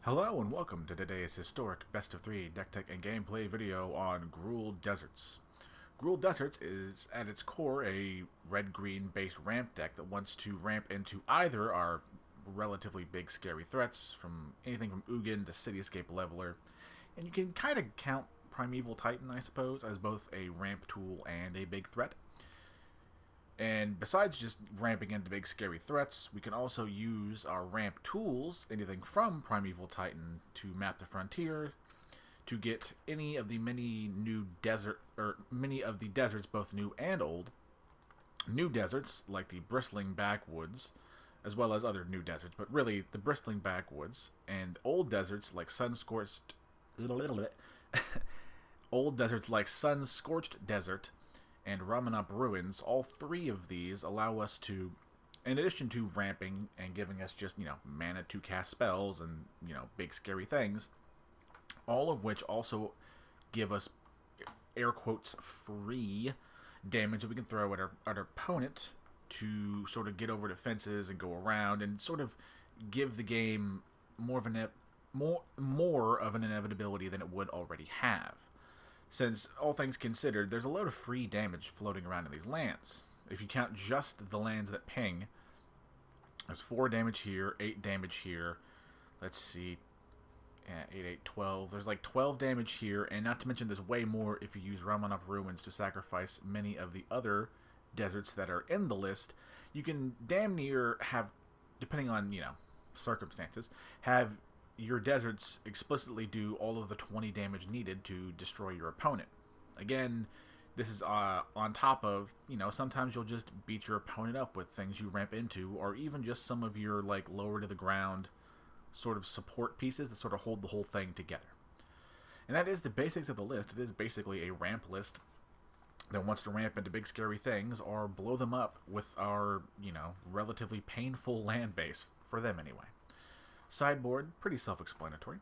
Hello and welcome to today's historic best of 3 deck tech and gameplay video on Gruul Deserts. Gruul Deserts is at its core a red-green based ramp deck that wants to ramp into either our relatively big scary threats, from anything from Ugin to Cityscape Leveler, and you can kind of count Primeval Titan, I suppose, as both a ramp tool and a big threat. And besides just ramping into big scary threats, we can also use our ramp tools, anything from Primeval Titan to Map the Frontier, to get any of the many of the deserts, both new and old. New deserts like the Bristling Backwoods, as well as other new deserts, but really the Bristling Backwoods, and old deserts like old deserts like Sun-Scorched Desert and Ramanop Ruins. All three of these allow us to, in addition to ramping and giving us just, mana to cast spells and, big scary things, all of which also give us, air quotes, free damage that we can throw at our opponent to sort of get over defenses and go around and sort of give the game more of an inevitability than it would already have. Since, all things considered, there's a load of free damage floating around in these lands. If you count just the lands that ping, there's 4 damage here, 8 damage here, let's see, 8, 8, 12, there's like 12 damage here, and not to mention there's way more if you use Ramanop Ruins to sacrifice many of the other deserts that are in the list. You can damn near have, depending on, circumstances, have your deserts explicitly do all of the 20 damage needed to destroy your opponent. Again, this is on top of, sometimes you'll just beat your opponent up with things you ramp into, or even just some of your, lower to the ground sort of support pieces that sort of hold the whole thing together. And that is the basics of the list. It is basically a ramp list that wants to ramp into big scary things, or blow them up with our, relatively painful land base, for them anyway. Sideboard, pretty self-explanatory.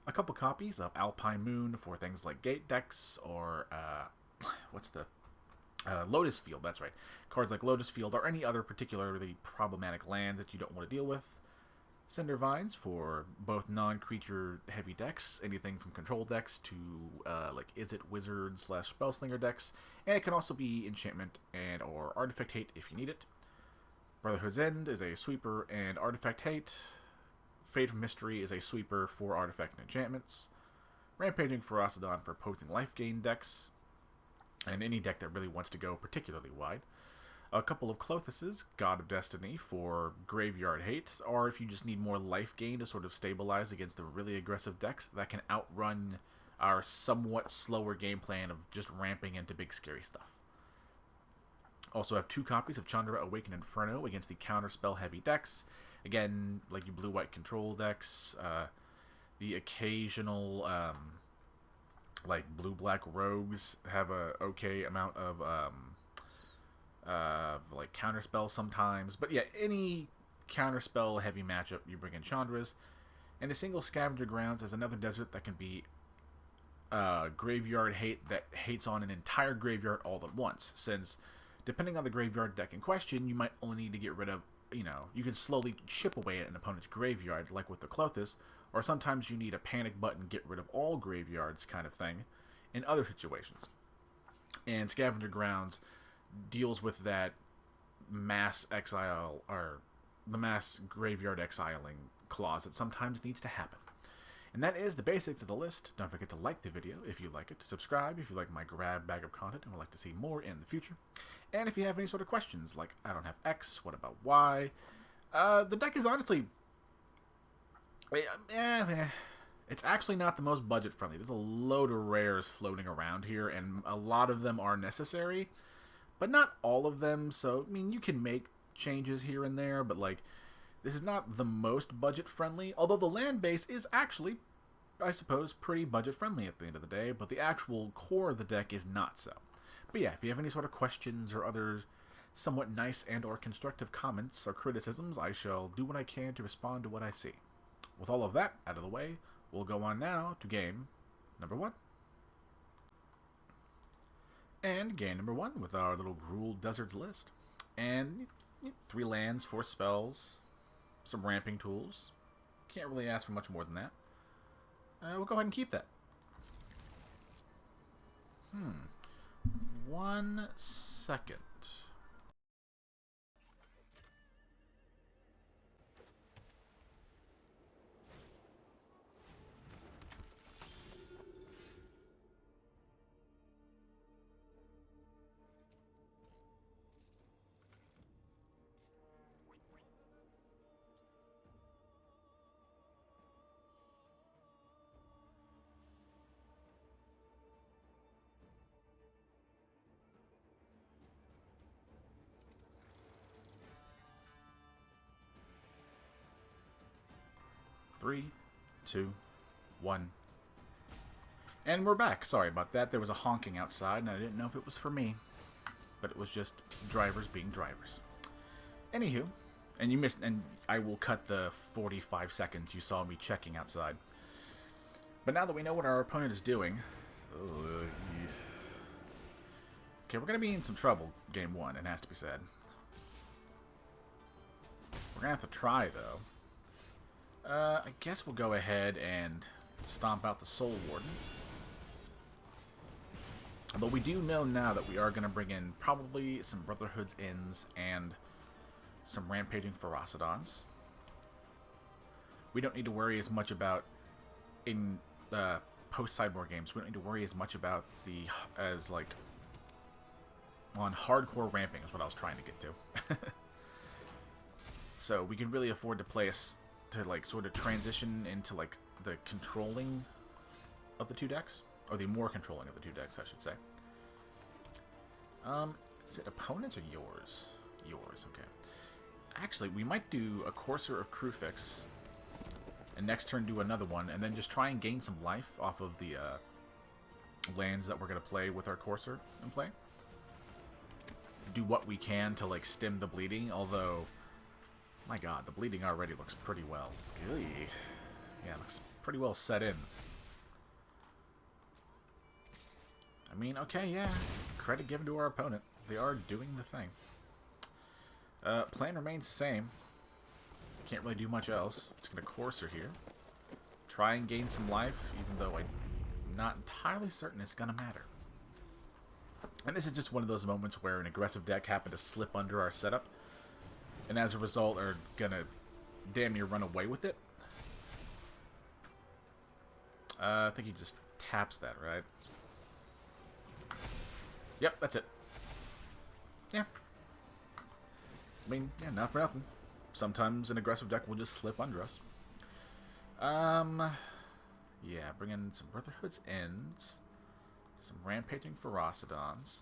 A couple copies of Alpine Moon for things like gate decks, or, Lotus Field, that's right. Cards like Lotus Field, or any other particularly problematic lands that you don't want to deal with. Cinder Vines for both non-creature heavy decks, anything from control decks to, Izzet Wizard / Spellslinger decks, and it can also be enchantment and or artifact hate if you need it. Brotherhood's End is a sweeper and artifact hate. Fade from Mystery is a sweeper for artifact and enchantments. Rampaging Ferocidon for opposing life gain decks, and any deck that really wants to go particularly wide. A couple of Clothuses, God of Destiny for graveyard hate, or if you just need more life gain to sort of stabilize against the really aggressive decks that can outrun our somewhat slower game plan of just ramping into big scary stuff. Also have 2 copies of Chandra Awakened Inferno against the counterspell heavy decks. Again, like your blue-white control decks, the occasional, blue-black rogues have a okay amount of, counterspell sometimes. But yeah, any counterspell heavy matchup, you bring in Chandras. And a single Scavenger Grounds is another desert that can be graveyard hate that hates on an entire graveyard all at once. Since, depending on the graveyard deck in question, you might only need to get rid of, you can slowly chip away at an opponent's graveyard, like with the Clothis, or sometimes you need a panic button, get rid of all graveyards kind of thing in other situations. And Scavenger Grounds deals with that mass exile, or the mass graveyard exiling clause that sometimes needs to happen. And that is the basics of the list. Don't forget to like the video if you like it, subscribe if you like my grab bag of content and would like to see more in the future. And if you have any sort of questions, like, I don't have X, what about Y? The deck is honestly, it's actually not the most budget friendly. There's a load of rares floating around here, and a lot of them are necessary, but not all of them. So, you can make changes here and there, but, this is not the most budget-friendly, although the land base is actually, I suppose, pretty budget-friendly at the end of the day, but the actual core of the deck is not so. But yeah, if you have any sort of questions or other somewhat nice and or constructive comments or criticisms, I shall do what I can to respond to what I see. With all of that out of the way, we'll go on now to game number 1. And game number 1 with our little Gruul Deserts list. And 3 lands, 4 spells, some ramping tools. Can't really ask for much more than that. We'll go ahead and keep that. 1 second. Three, 2, 1. And we're back. Sorry about that. There was a honking outside, and I didn't know if it was for me. But it was just drivers being drivers. Anywho, and you missed, and I will cut the 45 seconds you saw me checking outside. But now that we know what our opponent is doing... Okay, we're going to be in some trouble, game 1, it has to be said. We're going to have to try, though. I guess we'll go ahead and stomp out the Soul Warden. But we do know now that we are going to bring in probably some Brotherhood's Inns and some Rampaging Ferocidons. We don't need to worry as much about, in post-sideboard games, we don't need to worry as much about on hardcore ramping is what I was trying to get to. So we can really afford to play sort of transition into the controlling of the two decks, or the more controlling of the two decks, I should say. Is it opponents or yours? Yours, okay. Actually, we might do a Courser of Kruphix, and next turn do another one, and then just try and gain some life off of the lands that we're going to play with our Courser in play. Do what we can to stem the bleeding, although... My god, the bleeding already looks pretty well. Gooey. Yeah, it looks pretty well set in. I mean, okay, yeah. Credit given to our opponent. They are doing the thing. Plan remains the same. Can't really do much else. Just going to Courser here. Try and gain some life, even though I'm not entirely certain it's going to matter. And this is just one of those moments where an aggressive deck happened to slip under our setup, and as a result are gonna damn near run away with it. I think he just taps that, right? Yep, that's it. Yeah. I mean, yeah, not for nothing. Sometimes an aggressive deck will just slip under us. Yeah, bring in some Brotherhood's Ends, some Rampaging Ferocidons.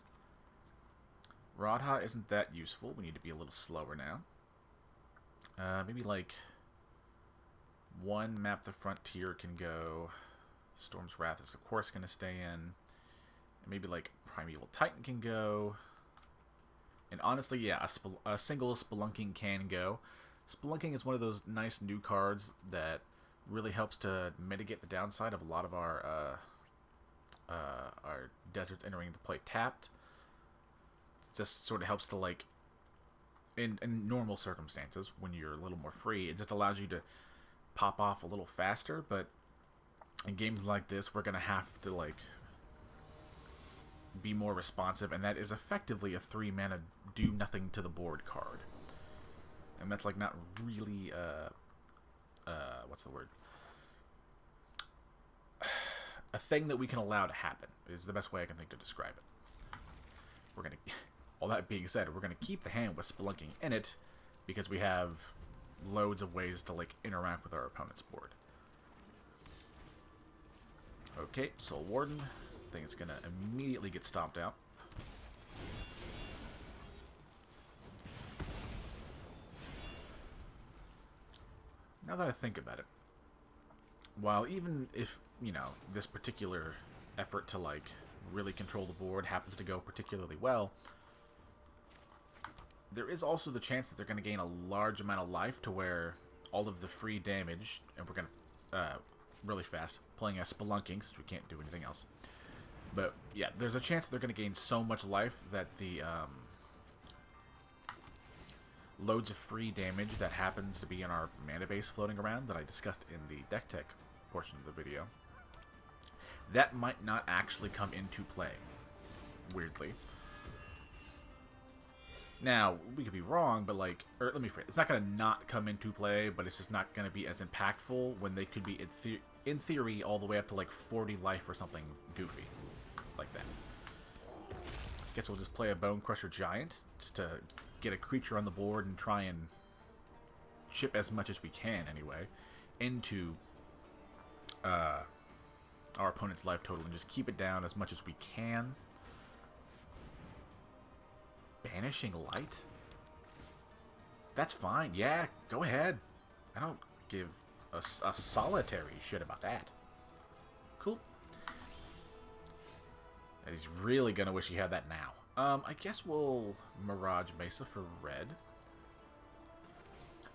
Radha isn't that useful. We need to be a little slower now. Maybe one Map the Frontier can go. Storm's Wrath is of course going to stay in. And maybe Primeval Titan can go. And honestly, yeah, a single Spelunking can go. Spelunking is one of those nice new cards that really helps to mitigate the downside of a lot of our deserts entering the play tapped. Just sort of helps to in normal circumstances when you're a little more free, it just allows you to pop off a little faster. But in games like this, we're gonna have to be more responsive, and that is effectively a 3-mana do nothing to the board card, and that's not really what's the word, a thing that we can allow to happen is the best way I can think to describe it. We're gonna All that being said, we're going to keep the hand with Spelunking in it, because we have loads of ways to interact with our opponent's board. Okay, Soul Warden. I think it's going to immediately get stomped out. Now that I think about it, while even if, this particular effort to really control the board happens to go particularly well, there is also the chance that they're going to gain a large amount of life to where all of the free damage, and we're going to, really fast, playing as Spelunking since we can't do anything else. But, yeah, there's a chance that they're going to gain so much life that the, loads of free damage that happens to be in our mana base floating around that I discussed in the deck tech portion of the video that might not actually come into play, weirdly. Now, we could be wrong, but like, or let me phrase, it's not going to not come into play, but it's just not going to be as impactful when they could be, in theory, all the way up to like 40 life or something goofy like that. Guess we'll just play a Bone Crusher Giant, just to get a creature on the board and try and chip as much as we can, anyway, into our opponent's life total, and just keep it down as much as we can. Banishing Light? That's fine. Yeah, go ahead. I don't give a solitary shit about that. Cool. And he's really gonna wish he had that now. I guess we'll Mirage Mesa for red.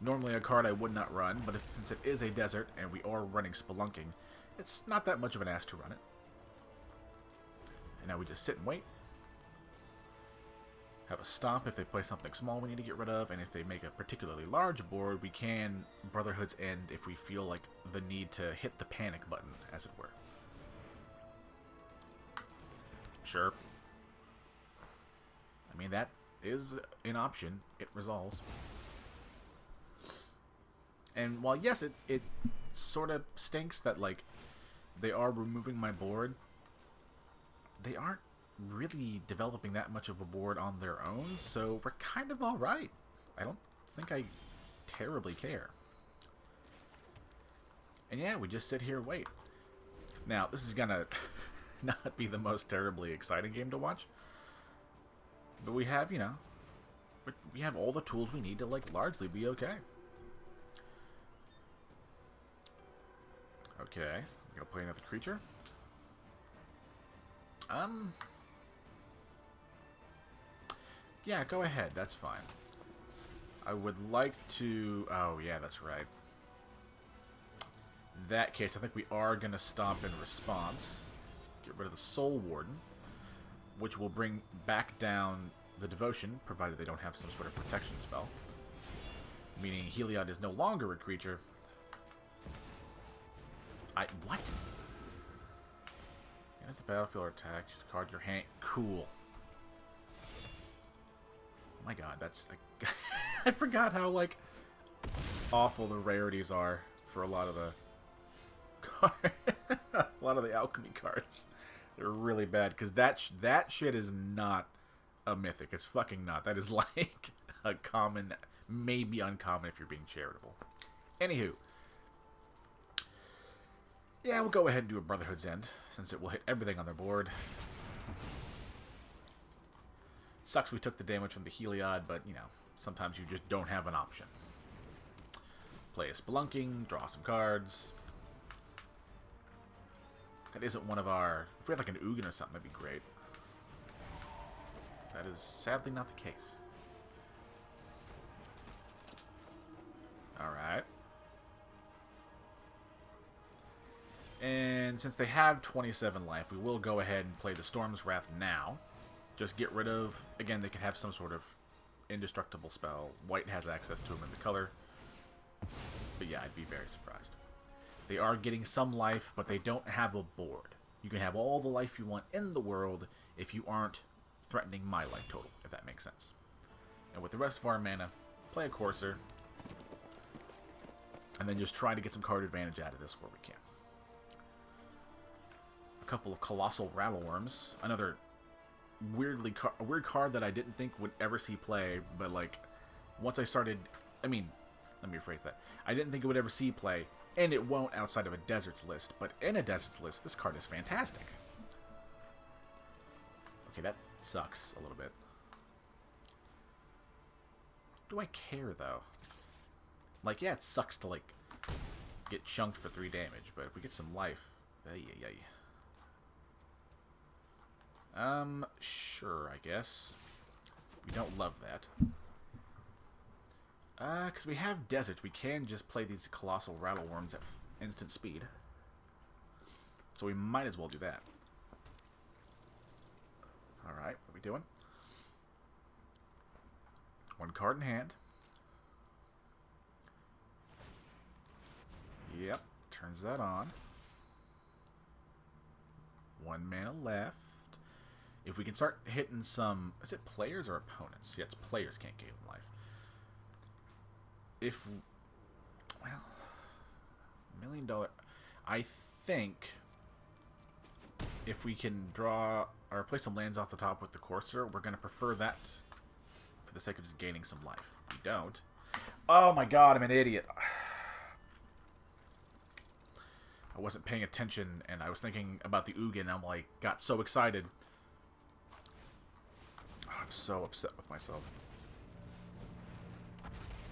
Normally a card I would not run, but since it is a desert and we are running Spelunking, it's not that much of an ask to run it. And now we just sit and wait. Have a stomp if they play something small we need to get rid of, and if they make a particularly large board, we can Brotherhood's End if we feel like the need to hit the panic button, as it were. Sure. I mean, that is an option. It resolves. And while, yes, it sort of stinks that, like, they are removing my board, they aren't really developing that much of a board on their own, so we're kind of alright. I don't think I terribly care. And yeah, we just sit here and wait. Now, this is gonna not be the most terribly exciting game to watch, but we have, you know, we have all the tools we need to, like, largely be okay. Okay, I'm gonna play another creature. Yeah, go ahead. That's fine. I would like to... Oh, yeah, that's right. In that case, I think we are going to stomp in response. Get rid of the Soul Warden, which will bring back down the Devotion, provided they don't have some sort of protection spell. Meaning Heliod is no longer a creature. What? Yeah, it's a battlefield or attack. Just card your hand. Cool. Oh my god, that's like... I forgot how, like, awful the rarities are for a lot of the a lot of the alchemy cards. They're really bad, because that shit is not a mythic. It's fucking not. That is like a common, maybe uncommon if you're being charitable. Anywho. Yeah, we'll go ahead and do a Brotherhood's End, since it will hit everything on their board. Sucks we took the damage from the Heliod, but, you know, sometimes you just don't have an option. Play a Spelunking, draw some cards. That isn't one of our... If we had like an Ugin or something, that'd be great. That is sadly not the case. Alright. And since they have 27 life, we will go ahead and play the Storm's Wrath now. Just get rid of... Again, they could have some sort of indestructible spell. White has access to them in the color. But yeah, I'd be very surprised. They are getting some life, but they don't have a board. You can have all the life you want in the world if you aren't threatening my life total, if that makes sense. And with the rest of our mana, play a Courser. And then just try to get some card advantage out of this where we can. A couple of Colossal Rattleworms. Another weird card that I didn't think would ever see play, but like, once I started... I mean, let me rephrase that. I didn't think it would ever see play, and it won't outside of a Deserts list, but in a Deserts list, this card is fantastic. Okay, that sucks a little bit. Do I care, though? Like, yeah, it sucks to, like, get chunked for 3 damage, but if we get some life... Sure, I guess. We don't love that. Because we have deserts, we can just play these Colossal Rattleworms at instant speed. So we might as well do that. Alright, what are we doing? 1 card in hand. Yep, turns that on. 1 mana left. If we can start hitting some... Is it players or opponents? Yeah, it's players can't gain life. If... Well... $1 million... I think... If we can draw... Or play some lands off the top with the Courser, we're going to prefer that for the sake of just gaining some life. We don't. Oh my god, I'm an idiot. I wasn't paying attention, and I was thinking about the Ugin, and I'm like, got so excited. I'm so upset with myself.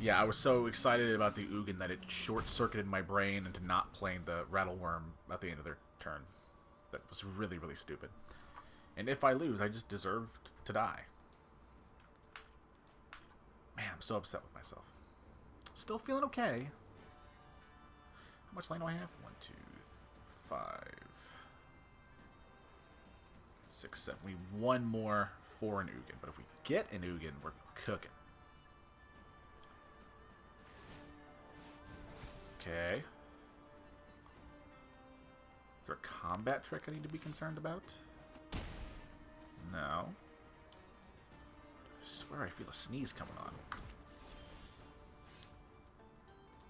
Yeah, I was so excited about the Ugin that it short-circuited my brain into not playing the Rattleworm at the end of their turn. That was really, really stupid. And if I lose, I just deserved to die. Man, I'm so upset with myself. Still feeling okay. How much land do I have? 1, 2, 5, 6, 7. We need one more for an Ugin. But if we get an Ugin, we're cooking. Okay. Is there a combat trick I need to be concerned about? No. I swear I feel a sneeze coming on.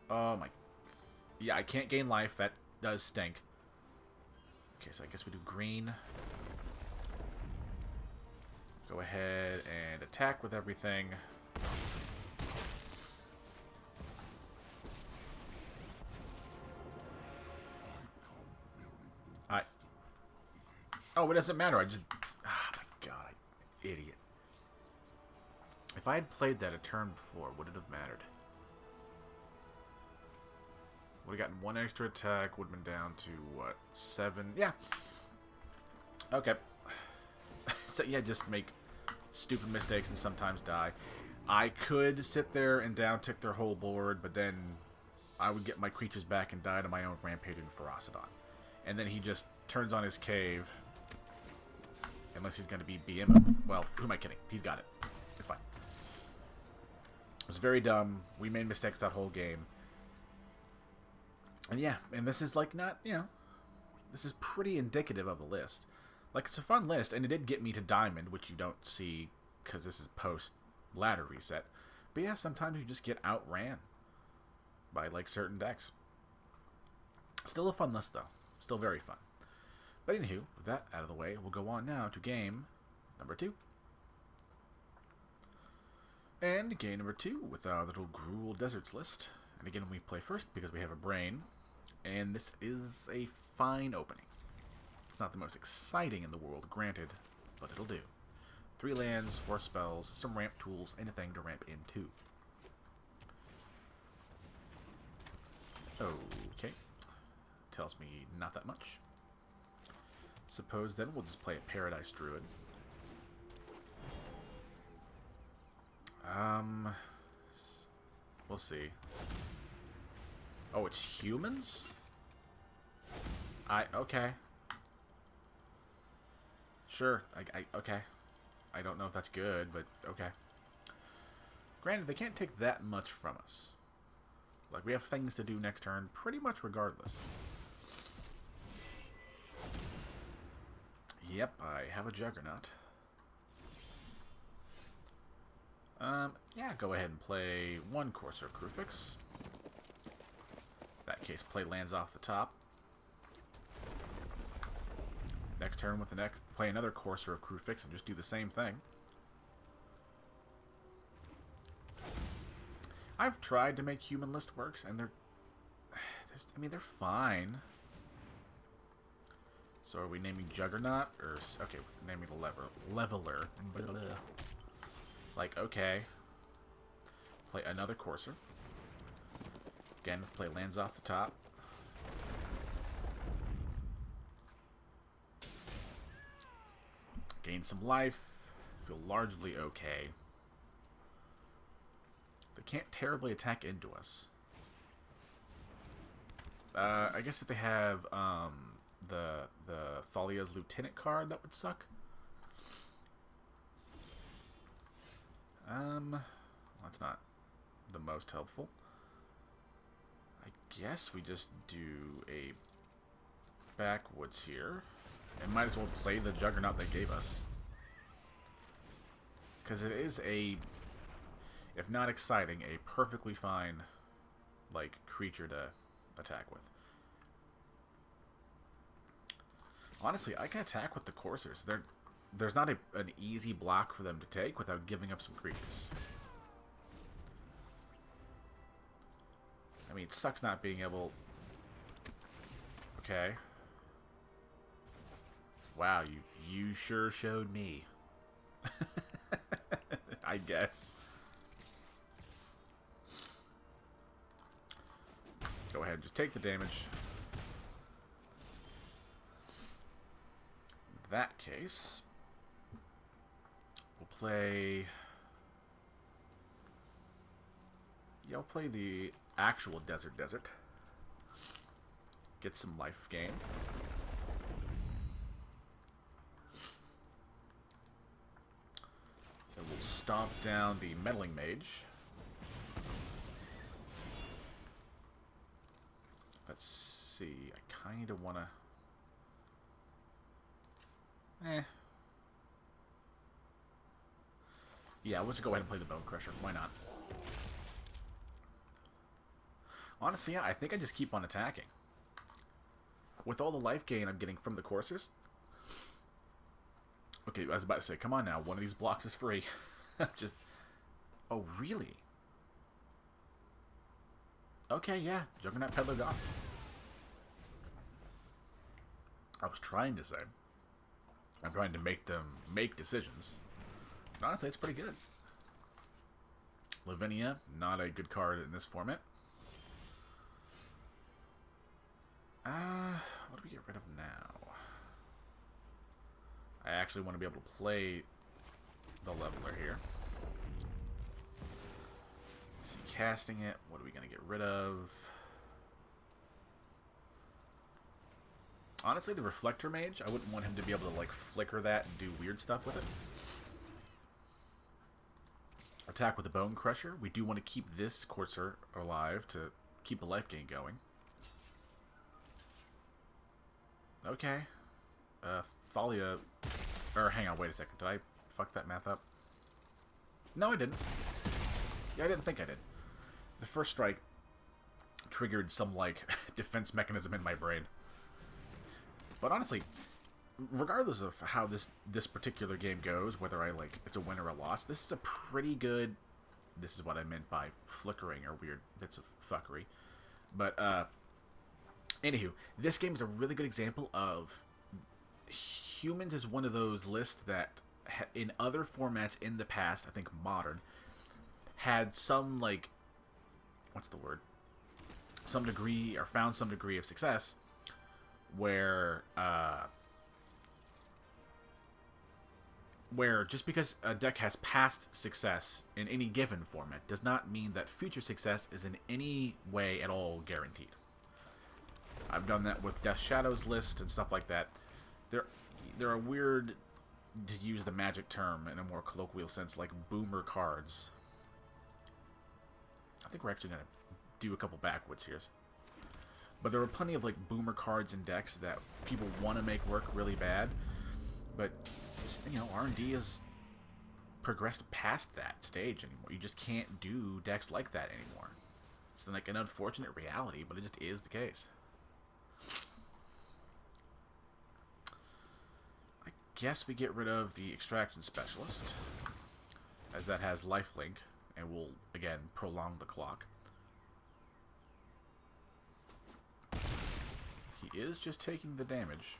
Oh my... Yeah, I can't gain life. That does stink. Okay, so I guess we do green. Go ahead and attack with everything. Oh, it doesn't matter. I just... Oh my god, idiot. If I had played that a turn before, would it have mattered? Would have gotten 1 extra attack, would have been down to, what, 7? Yeah. Okay. So, yeah, just make stupid mistakes and sometimes die. I could sit there and down-tick their whole board, but then I would get my creatures back and die to my own Rampaging Ferocidon. And then he just turns on his cave... Unless he's going to be BM. Well, who am I kidding? He's got it. It's fine. It was very dumb. We made mistakes that whole game. And yeah, and this is like not, you know, this is pretty indicative of the list. Like, it's a fun list, and it did get me to Diamond, which you don't see because this is post-ladder reset. But yeah, sometimes you just get outran by, like, certain decks. Still a fun list, though. Still very fun. But anywho, with that out of the way, we'll go on now to game number 2. And game number 2 with our little Gruul Deserts list. And again, we play first because we have a brain. And this is a fine opening. It's not the most exciting in the world, granted, but it'll do. 3 lands, 4 spells, some ramp tools, and a thing to ramp into. Okay. Tells me not that much. Suppose then we'll just play a Paradise Druid. We'll see. Oh, it's humans? Okay. Sure, okay. I don't know if that's good, but okay. Granted, they can't take that much from us. Like, we have things to do next turn pretty much regardless. Yep, I have a Juggernaut. Yeah, go ahead and play 1 Courser of Kruphix. In that case, play lands off the top. Next turn with the next, play another Courser of Kruphix and just do the same thing. I've tried to make human list works, and they're fine. So are we naming Juggernaut? Or, okay, naming the Leveler. Blah, blah. Like, okay. Play another Courser. Again, play lands off the top. Gain some life. Feel largely okay. They can't terribly attack into us. I guess if they have, the Thalia's Lieutenant card, that would suck. That's not the most helpful. I guess we just do a backwoods here. and might as well play the Juggernaut they gave us. Because it is a, if not exciting, a perfectly fine, like, creature to attack with. Honestly, I can attack with the Coursers. There's not an easy block for them to take without giving up some creatures. I mean, it sucks not being able... Okay. Wow, you sure showed me. I guess. Go ahead, just take the damage. In that case, we'll play... Yeah, I'll play the actual Desert. Get some life gain. And we'll stomp down the Meddling Mage. Let's see. I kind of want to... Yeah, let's go ahead and play the Bone Crusher. Why not? Honestly, yeah, I think I just keep on attacking. With all the life gain I'm getting from the Coursers. Okay, I was about to say, come on now, one of these blocks is free. Just... Oh, really? Okay, yeah, Juggernaut Peddler gone. I was trying to say. I'm trying to make them make decisions. But honestly, it's pretty good. Lavinia, not a good card in this format. What do we get rid of now? I actually want to be able to play the Leveler here. See, casting it. What are we going to get rid of? Honestly, the Reflector Mage, I wouldn't want him to be able to, like, flicker that and do weird stuff with it. Attack with the Bone Crusher. We do want to keep this Courser alive to keep the life gain going. Okay. Thalia... Or, hang on, wait a second. Did I fuck that math up? No, I didn't. Yeah, I didn't think I did. The first strike triggered some, like, defense mechanism in my brain. But honestly, regardless of how this particular game goes, whether I, like, it's a win or a loss, this is a pretty good... This is what I meant by flickering or weird bits of fuckery. But, anywho, this game is a really good example of... Humans is one of those lists that, in other formats in the past, I think modern, had some, like... What's the word? Some degree, or found some degree of success, where just because a deck has past success in any given format does not mean that future success is in any way at all guaranteed. I've done that with Death Shadow's list and stuff like that. There are weird, to use the Magic term in a more colloquial sense, like boomer cards. I think we're actually going to do a couple backwoods here. But there are plenty of, like, boomer cards in decks that people want to make work really bad. But, just, you know, R&D has progressed past that stage anymore. You just can't do decks like that anymore. It's like an unfortunate reality, but it just is the case. I guess we get rid of the Extraction Specialist, as that has lifelink, and will, again, prolong the clock. He is just taking the damage.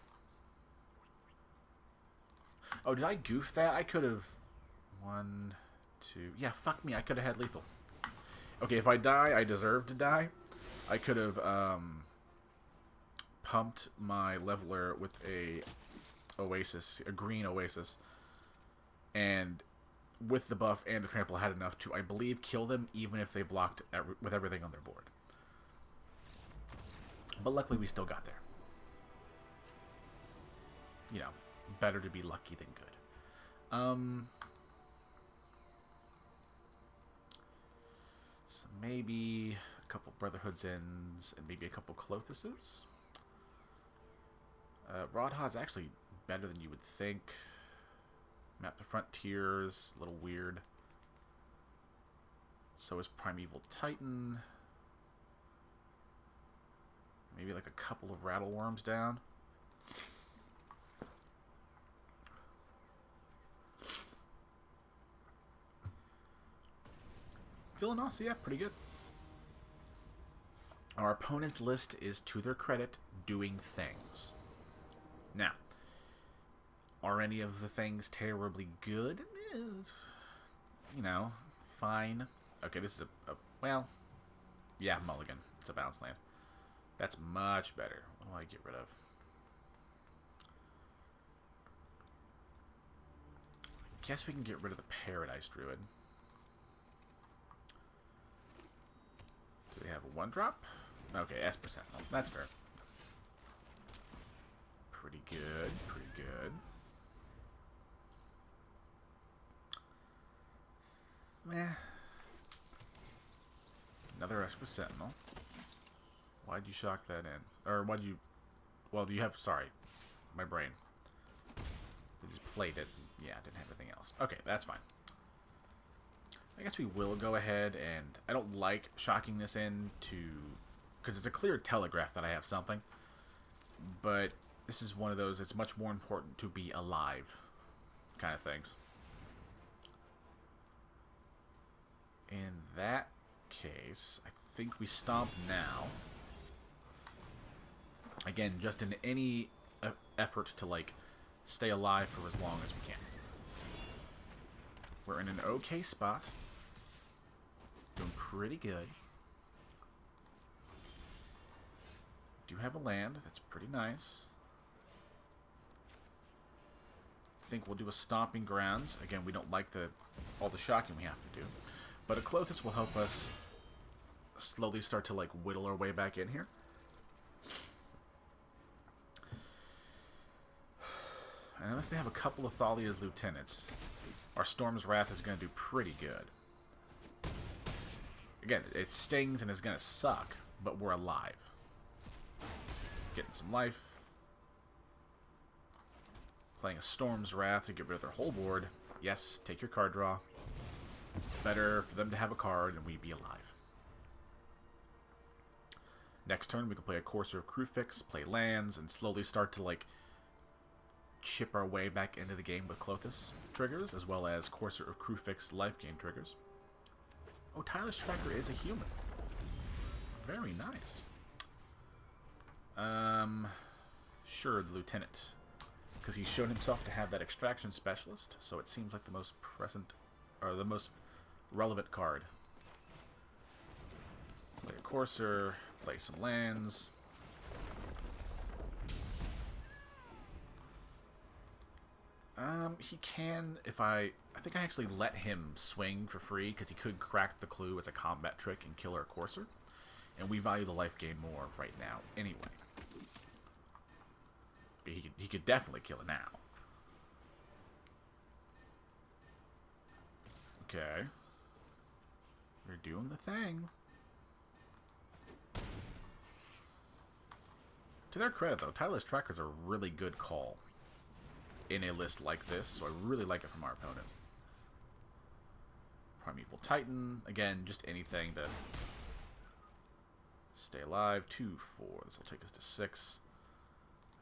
Oh, did I goof that? I could have... 1, 2... Yeah, fuck me. I could have had lethal. Okay, if I die, I deserve to die. I could have pumped my Leveler with a Oasis, a green Oasis. And with the buff and the trample, I had enough to, I believe, kill them even if they blocked with everything on their board. But luckily, we still got there. You know, better to be lucky than good. So maybe a couple Brotherhood's Ends and maybe a couple Clothuses. Rodha's actually better than you would think. Map the Frontiers, a little weird. So is Primeval Titan. Maybe like a couple of Rattle Worms down. Feeling awesome, yeah, pretty good. Our opponent's list is, to their credit, doing things. Now, are any of the things terribly good? You know, fine. Okay, this is well, yeah, mulligan. It's a bounce land. That's much better. What do I get rid of? I guess we can get rid of the Paradise Druid. Do they have a 1-drop? Okay, Esper Sentinel. That's fair. Pretty good, pretty good. Meh. Another Esper Sentinel. Why'd you shock that in? Or why'd you... Well, do you have... Sorry. My brain. They just played it. Yeah, didn't have anything else. Okay, that's fine. I guess we will go ahead and... I don't like shocking this in to... Because it's a clear telegraph that I have something. But this is one of those, it's much more important to be alive kind of things. In that case, I think we stomp now. Again, just in any effort to, like, stay alive for as long as we can. We're in an okay spot. Doing pretty good. Do have a land. That's pretty nice. I think we'll do a Stomping Grounds. Again, we don't like all the shocking we have to do. But a Klothys will help us slowly start to, like, whittle our way back in here. And unless they have a couple of Thalia's Lieutenants, our Storm's Wrath is going to do pretty good. Again, it stings and it's going to suck, but we're alive. Getting some life. Playing a Storm's Wrath to get rid of their whole board. Yes, take your card draw. Better for them to have a card and we be alive. Next turn, we can play a Courser of Kruphix, play lands, and slowly start to, like, chip our way back into the game with Klothys triggers, as well as Courser of Kruphix life gain triggers. Oh, Tireless Tracker is a human. Very nice. Sure, the Lieutenant. Because he's shown himself to have that Extraction Specialist, so it seems like the most present, or the most relevant card. Play a Courser, play some lands. He can, if I think I actually let him swing for free, because he could crack the clue as a combat trick and kill our Courser. And we value the life gain more right now, anyway. He could definitely kill it now. Okay. You're doing the thing. To their credit, though, Tireless Tracker is a really good call in a list like this, so I really like it from our opponent. Primeval Titan, again, just anything to stay alive. 2, 4, this will take us to 6.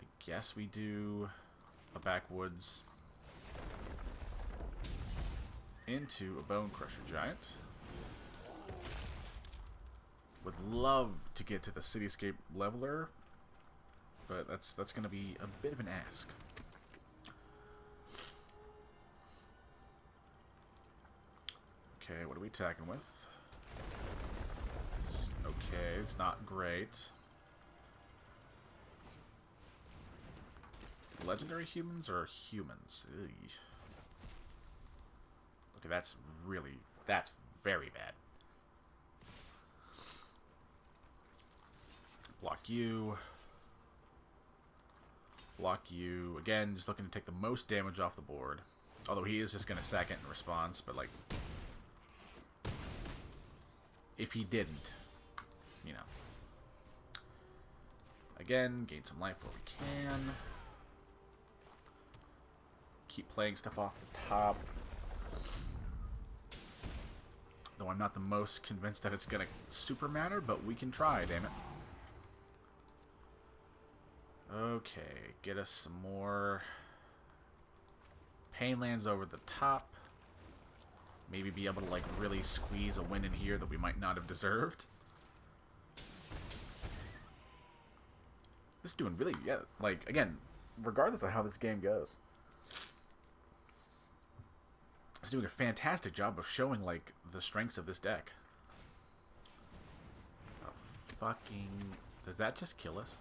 I guess we do a Backwoods into a Bone Crusher Giant. Would love to get to the Cityscape Leveler, but that's going to be a bit of an ask. Okay, what are we attacking with? Okay, it's not great. Is it legendary humans or humans? Ugh. Okay, that's very bad. Block you. Block you. Again, just looking to take the most damage off the board. Although he is just going to sack it in response, but, like, if he didn't, you know. Again, gain some life where we can. keep playing stuff off the top. Though I'm not the most convinced that it's going to super matter, but we can try, damn it. Okay, get us some more pain lands over the top. Maybe be able to, like, really squeeze a win in here that we might not have deserved. This is doing really, yeah, like, again, regardless of how this game goes, it's doing a fantastic job of showing, like, the strengths of this deck. Oh, fucking... Does that just kill us?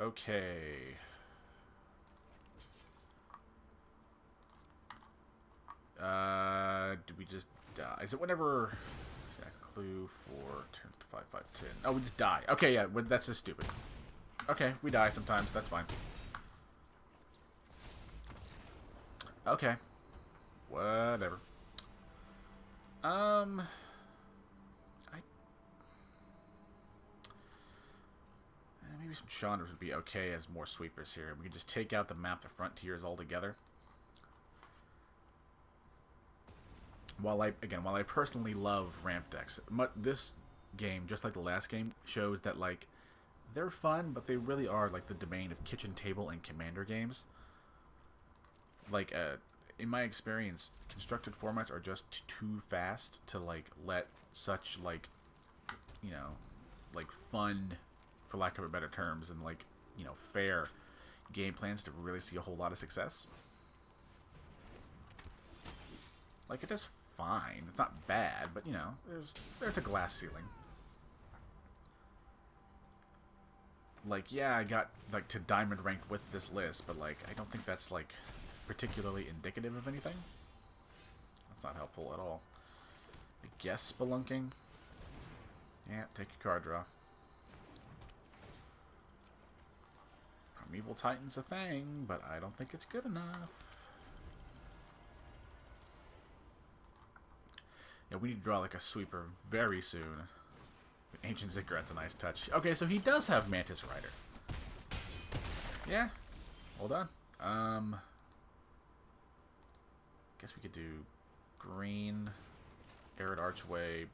Okay. Do we just die? Is it whenever... Clue for turns to 5, 5, 10. Oh, we just die. Okay, yeah, that's just stupid. Okay, we die sometimes. That's fine. Okay. Whatever. Maybe some Chandras would be okay as more sweepers here. We can just take out the map to frontiers altogether. While I personally love ramp decks, this game, just like the last game, shows that, like, they're fun, but they really are, like, the domain of kitchen table and commander games. Like, in my experience, constructed formats are just too fast to, like, let such, like, you know, like, fun, for lack of a better terms, and, like, you know, fair game plans to really see a whole lot of success. Like, it does fine. It's not bad, but, you know, there's a glass ceiling. Like, yeah, I got, like, to diamond ranked with this list, but, like, I don't think that's, like, particularly indicative of anything. That's not helpful at all. I guess spelunking. Yeah, take your card draw. Primeval Titan's a thing, but I don't think it's good enough. Yeah, we need to draw like a sweeper very soon. Ancient Ziggurats a nice touch. Okay, so he does have Mantis Rider. Yeah. Hold on. Guess we could do green, Arid Archway,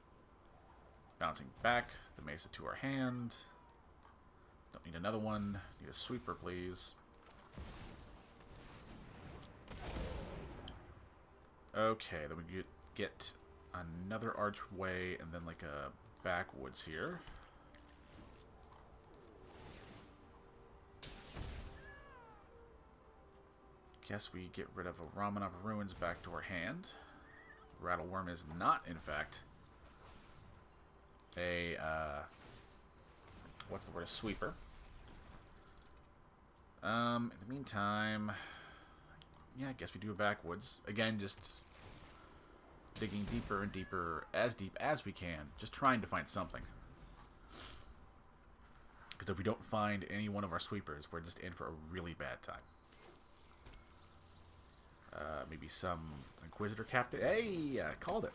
bouncing back, the Mesa to our hand. Don't need another one. Need a sweeper, please. Okay, then we get another archway and then like a backwoods here. Guess we get rid of a Ramanapa Ruins back to our hand. Rattleworm is not, in fact, a, what's the word, a sweeper. In the meantime, yeah, I guess we do a backwoods. Again, just digging deeper and deeper, as deep as we can, just trying to find something. Because if we don't find any one of our sweepers, we're just in for a really bad time. Maybe some Inquisitor Captain. Hey, I called it.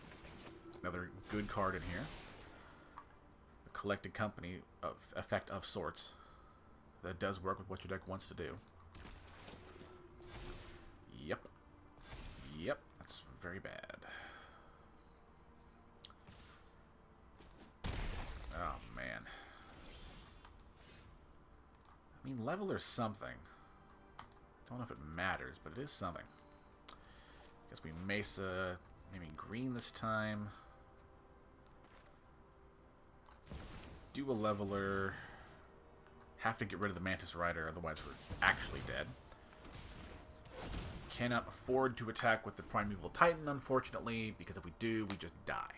Another good card in here. A collected company of effect of sorts that does work with what your deck wants to do. Yep. Yep, that's very bad. Oh, man. I mean, level or something. Don't know if it matters, but it is something. Guess we Mesa, maybe green this time. Do a leveler. Have to get rid of the Mantis Rider, otherwise we're actually dead. Cannot afford to attack with the Primeval Titan, unfortunately, because if we do, we just die.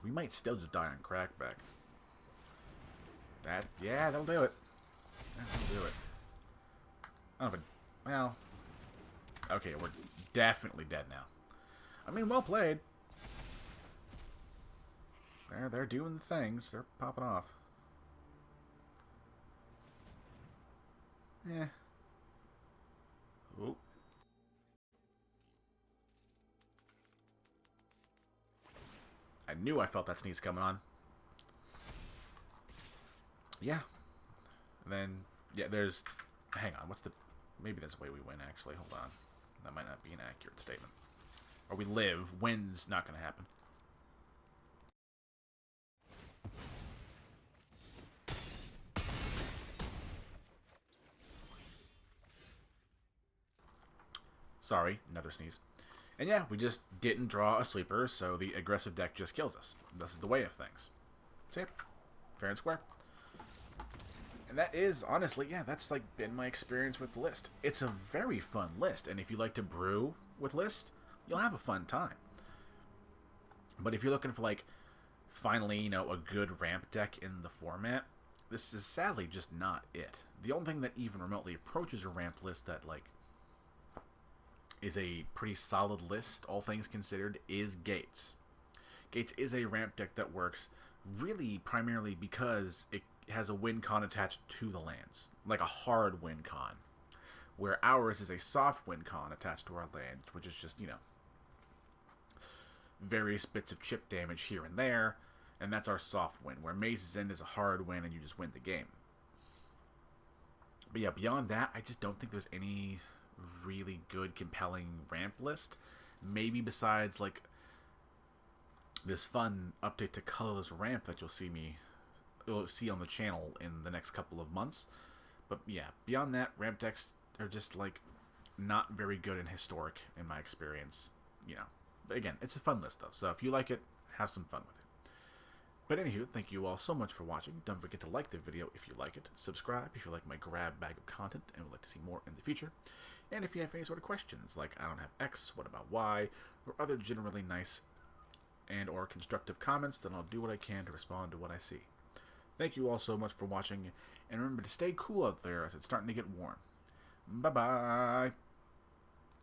We might still just die on Crackback. Yeah, that'll do it. That'll do it. Oh, but, well, okay, we're definitely dead now. I mean, well played. They're doing the things. They're popping off. Yeah. Ooh. I knew I felt that sneeze coming on. yeah. And then, yeah, there's... Hang on, what's the... Maybe that's the way we win, actually. Hold on. That might not be an accurate statement. Or we live. Win's not going to happen. Sorry, another sneeze. And yeah, we just didn't draw a sleeper, so the aggressive deck just kills us. This is the way of things. See? Fair and square. And that is, honestly, yeah, that's like been my experience with the list. It's a very fun list, and if you like to brew with list, you'll have a fun time. But if you're looking for, like, finally, you know, a good ramp deck in the format, this is sadly just not it. The only thing that even remotely approaches a ramp list that, like, is a pretty solid list, all things considered, is Gates. Gates is a ramp deck that works really primarily because it has a win con attached to the lands, like a hard win con, where ours is a soft win con attached to our land, which is just, you know, various bits of chip damage here and there, and that's our soft win, where Maze's End is a hard win and you just win the game. But yeah, beyond that, I just don't think there's any really good, compelling ramp list. Maybe besides, like, this fun update to Colorless Ramp that you'll see on the channel in the next couple of months. But yeah, beyond that, ramp decks are just, like, not very good in Historic, in my experience. You know, but again, it's a fun list, though, so if you like it, have some fun with it. But anywho, thank you all so much for watching. Don't forget to like the video if you like it, subscribe if you like my grab bag of content and would like to see more in the future, and if you have any sort of questions, like I don't have X, what about Y, or other generally nice and or constructive comments, then I'll do what I can to respond to what I see. Thank you all so much for watching, and remember to stay cool out there as it's starting to get warm. Bye-bye!